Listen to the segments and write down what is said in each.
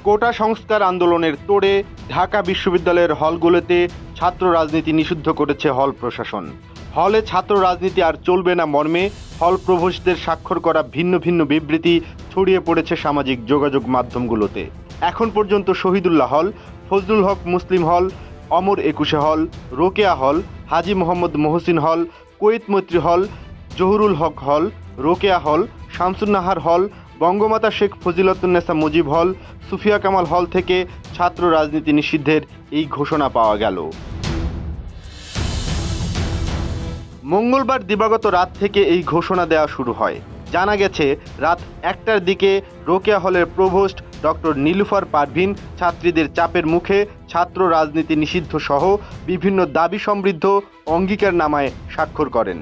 কোটা সংস্কার আন্দোলনের তোড়ে ঢাকা বিশ্ববিদ্যালয়ের হলগুলোতে ছাত্র রাজনীতি নিষিদ্ধ করেছে হল প্রশাসন। হলে ছাত্র রাজনীতি আর চলবে না মর্মে হল প্রভোস্টদের স্বাক্ষর করা ভিন্ন ভিন্ন বিবৃতি ছড়িয়ে পড়েছে সামাজিক যোগাযোগ মাধ্যমগুলোতে। এখন পর্যন্ত শহীদুল্লাহ হল, ফজলুল হক মুসলিম হল, অমর একুশে হল, রোকেয়া হল, হাজী মোহাম্মদ মহসিন হল, কুয়েত মৈত্রী হল, জহুরুল হক হল, রোকেয়া হল, শামসুন্নাহার হল, বঙ্গমাতা শেখ ফজিলাতুন্নেসা মুজিব হল, সুফিয়া কামাল হল থেকে ছাত্র রাজনীতি নিষিদ্ধের এই ঘোষণা পাওয়া গেল। মঙ্গলবার দিবাগত রাত থেকে এই ঘোষণা দেওয়া শুরু হয়। জানা গেছে রাত 1টার দিকে রোকেয়া হলের প্রভোস্ট ডক্টর নীলুফার পারভিন ছাত্রীদের চাপের মুখে ছাত্র রাজনীতি নিষিদ্ধ সহ বিভিন্ন দাবি সমৃদ্ধ অঙ্গীকারনামায় স্বাক্ষর করেন।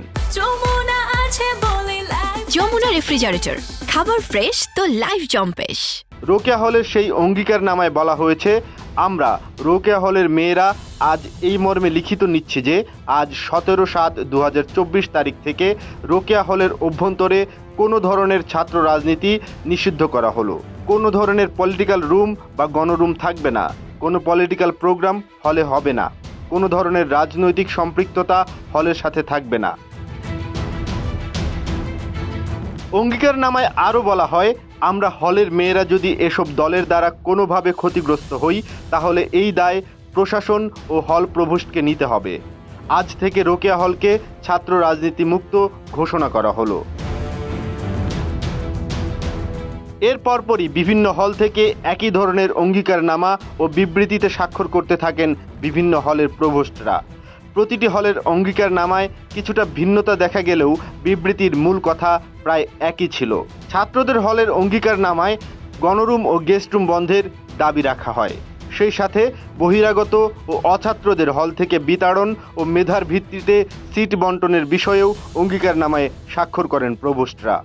যমুনা রেফ্রিজারেটর, খাবার ফ্রেশ তো লাইফ জম্পেশ। রোকেয়া হলের সেই অঙ্গীকারনামায় বলা হয়েছে, আমরা রোকেয়া হলের মেয়েরা আজ এই মর্মে লিখিত নিচ্ছি যে আজ 17/7/2024 তারিখ থেকে রোকেয়া হলের অভ্যন্তরে কোনো ধরনের ছাত্র রাজনীতি নিষিদ্ধ করা হলো। কোনো ধরনের পলিটিক্যাল রুম বা গণরুম থাকবে না, কোনো পলিটিক্যাল প্রোগ্রাম হলে হবে না, কোনো ধরনের রাজনৈতিক সম্পৃক্ততা হলের সাথে থাকবে না। অঙ্গীকারনামায় আরও বলা হয়, আমরা হলের মেয়েরা যদি এসব দলের দ্বারা কোনোভাবে ক্ষতিগ্রস্ত হই তাহলে এই দায় প্রশাসন ও হল প্রভোস্টকে নিতে হবে। আজ থেকে রোকেয়া হলকে ছাত্র রাজনীতি মুক্ত ঘোষণা করা হলো। এর পরপরই বিভিন্ন হল থেকে একই ধরনের অঙ্গীকারনামা ও বিবৃতিতে স্বাক্ষর করতে থাকেন বিভিন্ন হলের প্রভোস্টরা। প্রতিটি হলের অঙ্গীকারনামায় কিছুটা ভিন্নতা দেখা গেলেও বিবৃতির মূল কথা প্রায় একই ছিল। ছাত্রদের হলের অঙ্গীকারনামায় গণরুম ও গেস্টরুম বন্ধের দাবি রাখা হয়। সেই সাথে বহিরাগত ও অছাত্রদের হল থেকে বিতাড়ন ও মেধার ভিত্তিতে সিট বন্টনের বিষয়েও অঙ্গীকারনামায় স্বাক্ষর করেন প্রভোস্টরা।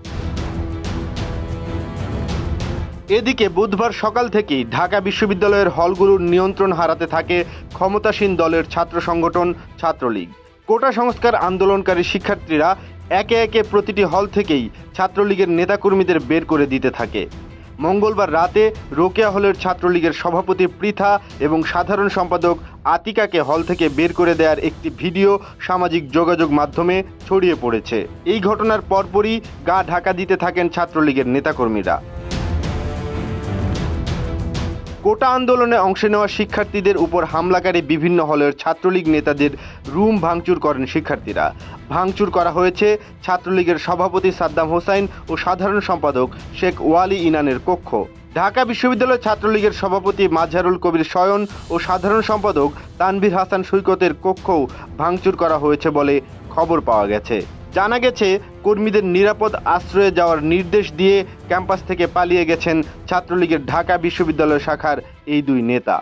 এদিকে বুধবার সকাল থেকেই ঢাকা বিশ্ববিদ্যালয়ের হলগুলোর নিয়ন্ত্রণ হারাতে থাকে ক্ষমতাসীন দলের ছাত্র সংগঠন ছাত্রলীগ। কোটা সংস্কার আন্দোলনকারী শিক্ষার্থীরা একে একে প্রতিটি হল থেকেই ছাত্রলীগের নেতাকর্মীদের বের করে দিতে থাকে। মঙ্গলবার রাতে রোকেয়া হলের ছাত্রলীগের সভাপতি পৃথা এবং সাধারণ সম্পাদক আতিকাকে হল থেকে বের করে দেওয়ার একটি ভিডিও সামাজিক যোগাযোগ মাধ্যমে ছড়িয়ে পড়েছে। এই ঘটনার পরপরই গা ঢাকা দিতে থাকেন ছাত্রলীগের নেতাকর্মীরা। কোটা আন্দোলনে অংশ নেওয়া শিক্ষার্থীদের উপর হামলাকারী বিভিন্ন হলের ছাত্রলীগ নেতাদের রুম ভাঙচুর করেন শিক্ষার্থীরা। ভাঙচুর করা হয়েছে ছাত্রলীগের সভাপতি সাদ্দাম হোসাইন ও সাধারণ সম্পাদক শেখ ওয়ালি ইনানের কক্ষ। ঢাকা বিশ্ববিদ্যালয় ছাত্রলীগের সভাপতি মাজহারুল কবির শয়ন ও সাধারণ সম্পাদক তানভীর হাসান সৈকতের কক্ষও ভাঙচুর করা হয়েছে বলে খবর পাওয়া গেছে। জানা গেছে কর্মীদের নিরাপদ আশ্রয়ে যাওয়ার নির্দেশ দিয়ে ক্যাম্পাস থেকে পালিয়ে গেছেন ছাত্রলীগের ঢাকা বিশ্ববিদ্যালয় শাখার এই দুই নেতা।